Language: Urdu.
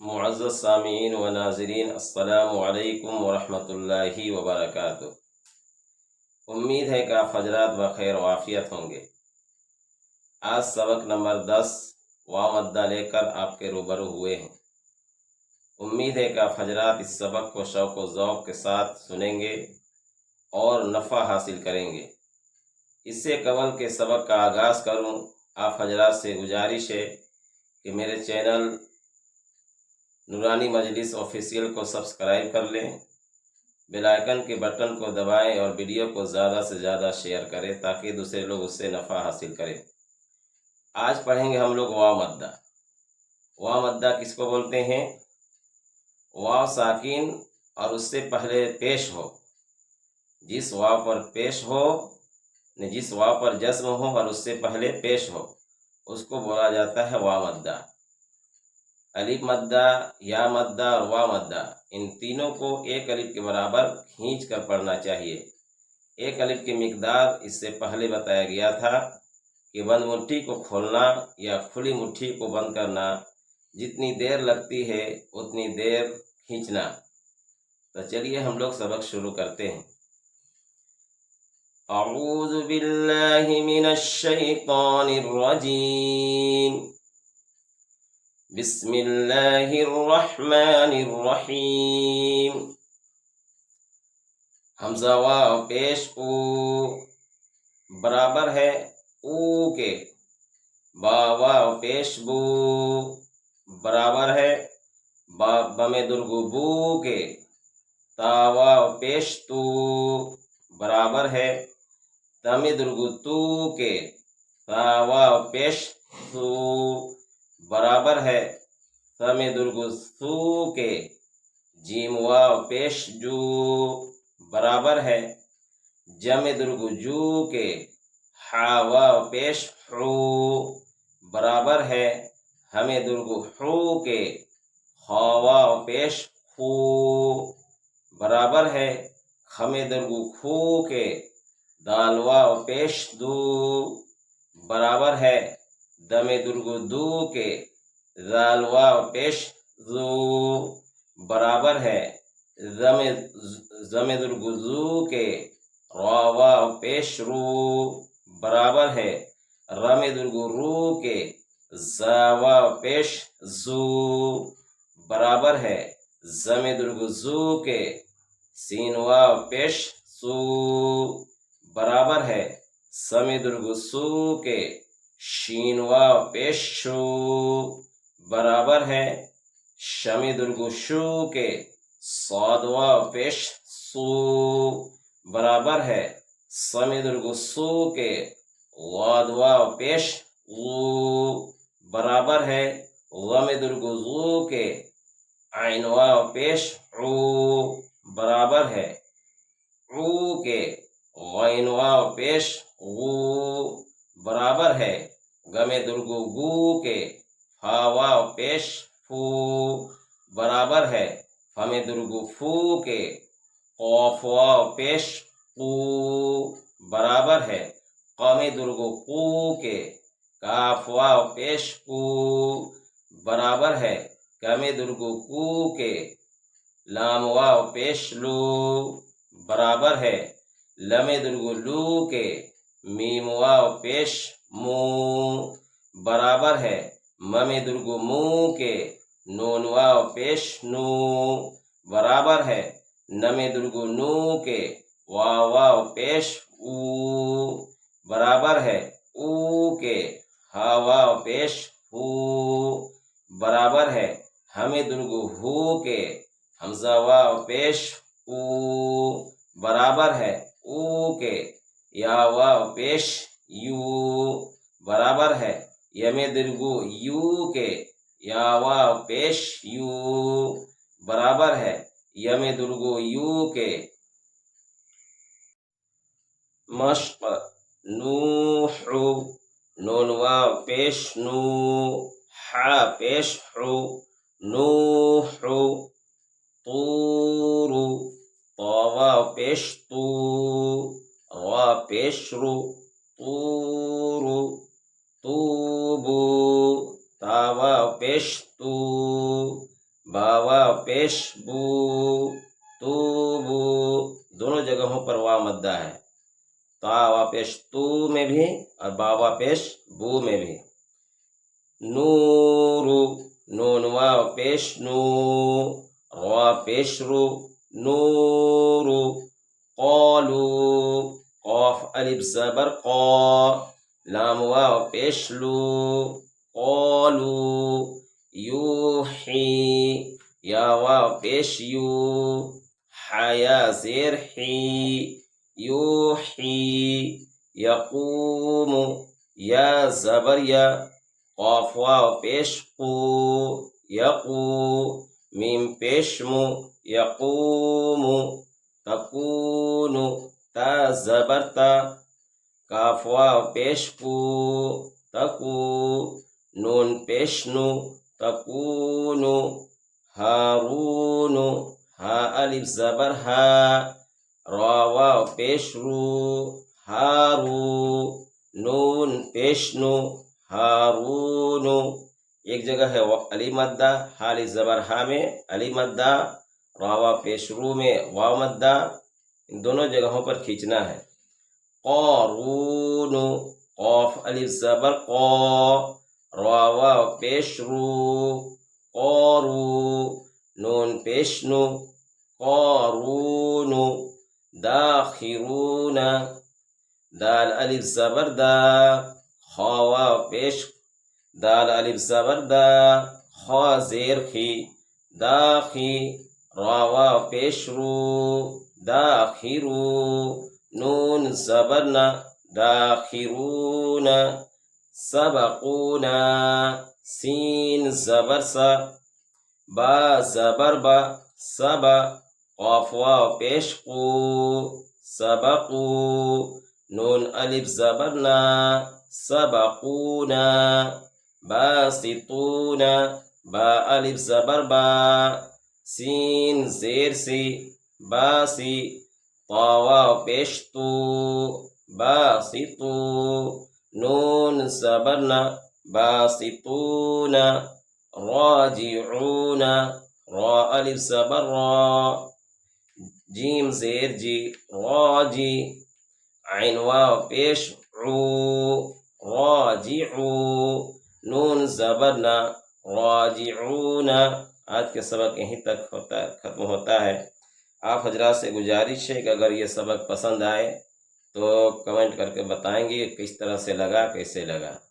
معزز سامعین و ناظرین، السلام علیکم ورحمۃ اللہ وبرکاتہ۔ امید ہے کہ آپ حضرات بخیر و عافیت ہوں گے۔ آج سبق نمبر 10 واو مدہ لے کر آپ کے روبرو ہوئے ہیں۔ امید ہے کہ آپ حضرات اس سبق کو شوق و ذوق کے ساتھ سنیں گے اور نفع حاصل کریں گے۔ اس سے قبل کے سبق کا آغاز کروں، آپ حضرات سے گزارش ہے کہ میرے چینل نورانی مجلس آفیشیل کو سبسکرائب کر لیں، بیل آئیکن کے بٹن کو دبائیں اور ویڈیو کو زیادہ سے زیادہ شیئر کریں تاکہ دوسرے لوگ اس سے نفع حاصل کریں۔ آج پڑھیں گے ہم لوگ واو مدہ۔ واو مدہ کس کو بولتے ہیں؟ واو ساکن اور اس سے پہلے پیش ہو، جس واو پر پیش ہو، جس واو پر جزم ہو اور اس سے پہلے پیش ہو، اس کو بولا جاتا ہے واو مدہ۔ الف مدہ، یا مدہ اور واو مدہ، ان تینوں کو ایک الف کے برابر کھینچ کر پڑھنا چاہیے۔ ایک الف کی مقدار اس سے پہلے بتایا گیا تھا کہ بند مٹھی کو کھولنا یا کھلی مٹھی کو بند کرنا جتنی دیر لگتی ہے اتنی دیر کھینچنا۔ تو چلیے ہم لوگ سبق شروع کرتے ہیں۔ اعوذ باللہ من الشیطان الرجیم، بسم اللہ الرحمن الرحیم۔ حمزہ واو پیش او برابر ہے او کے، با واو پیش بو برابر ہے با بم درگو بو کے، تا واو پیش تو برابر ہے تم درگو تو کے، تا واو پیش تو برابر ہے سم درگو سو کے، جیم واو پیش جو برابر ہے جم درگو جو کے، حا واو پیش حو برابر ہے ہم درگو حو کے، خا واو پیش خو برابر ہے خم درگو خو کے، دال واو پیش دو برابر ہے دم درگو دو کے، ذال واو پیش زو برابر ہے زم درگو زو کے، را واو پیش رو برابر ہے رم درگو رو کے، زا واو پیش زو برابر ہے زم درگو زو کے، سین واو پیش سو برابر ہے سم درگو سو کے، شین واو پیش شو برابر ہے شم درگو شو کے، صاد واو پیش سو برابر ہے سم درگو سو کے، غاد واو پیش غو برابر ہے غم درگو غو کے، عین واو پیش عو برابر ہے عو کے، غین واو پیش غو برابر ہے گم درگو گو کے، فا واو پیش فو برابر ہے فم درگو فو کے، قاف واو پیش قو برابر ہے قام درگو قو کے، کاف واو پیش قو برابر ہے کم درگو کو کے، لام واو پیش لو برابر ہے لم درگو لو کے، میم واو پیش مو برابر ہے مم درگو مو کے، نون واو پیش نو برابر ہے نم درگو نو کے، واو پیش او برابر ہے او کے، ہا واو پیش ہو برابر ہے ہم درگو ہو کے، حمزہ واو پیش او برابر ہے او کے، یا واو پیش یو برابر ہے یم درگو یو کے، یا واو پیش یو برابر ہے یم درگو یو کے، مشق نوح نون واو پیش نو حا پیش حو نوح، طور طا واو پیش تو را پیش رو طور، توبو تا واو پیش تو با واو پیش بو توبو، دونوں جگہوں پر وا مدہ ہے، تا وا پیش تو میں بھی اور با وا پیش بو میں بھی۔ نورو، نون واو پیش نو، را پیش رو، نورو۔ قالو، قاف الف زبر قا، لام واو پیش لو، قالو۔ یوحی، یا واو پیش یو، حیا زیر حی، یوحی۔ یقوم، یا زبر یا، قاف واو پیش قو، یقو، میم پیش مو، یقوم۔ تکون، تا زبر تا، کاف واو پیش کو، تکو، نون پیش نو، تکون۔ ہارون، ہا الف زبر ہا، را واو پیش رو، ہارو، نون پیش نو، ہارون۔ ایک جگہ ہے علی مدہ، ہا الف زبر ہا میں علی مدہ، را واو پیش رو میں واو مدہ، ان دونوں جگہوں پر کھینچنا ہے۔ قارون، قاف الف زبر قا، را واو پیش رو، قارو، نون پیش نو، قارون۔ داخرون، دال الف زبر دا، خا واو پیش، دال الف زبر دا، خا زیر خی، داخی، را واو پیش رو، داخرو، نون زبر نا، داخرون۔ سبقونا، سین زبر سا، با زبر با، سبا، قاف واو پیش قو، سبقو، نون الف زبر نا، سبقونا۔ باسطون، با الف زبر با، سین زیر سی، باسی، طا واو پیش تو، باسطو، نون زبر نا، باسطون۔ راجعون، را الف زبر را، جیم زیر جی، راجی، عین واو پیش عو، راجعو، نون زبر نا، راجعون۔ آج کے سبق یہیں تک ختم ہوتا ہے۔ آپ حضرات سے گزارش ہے کہ اگر یہ سبق پسند آئے تو کمنٹ کر کے بتائیں گے کس طرح سے لگا، کیسے لگا۔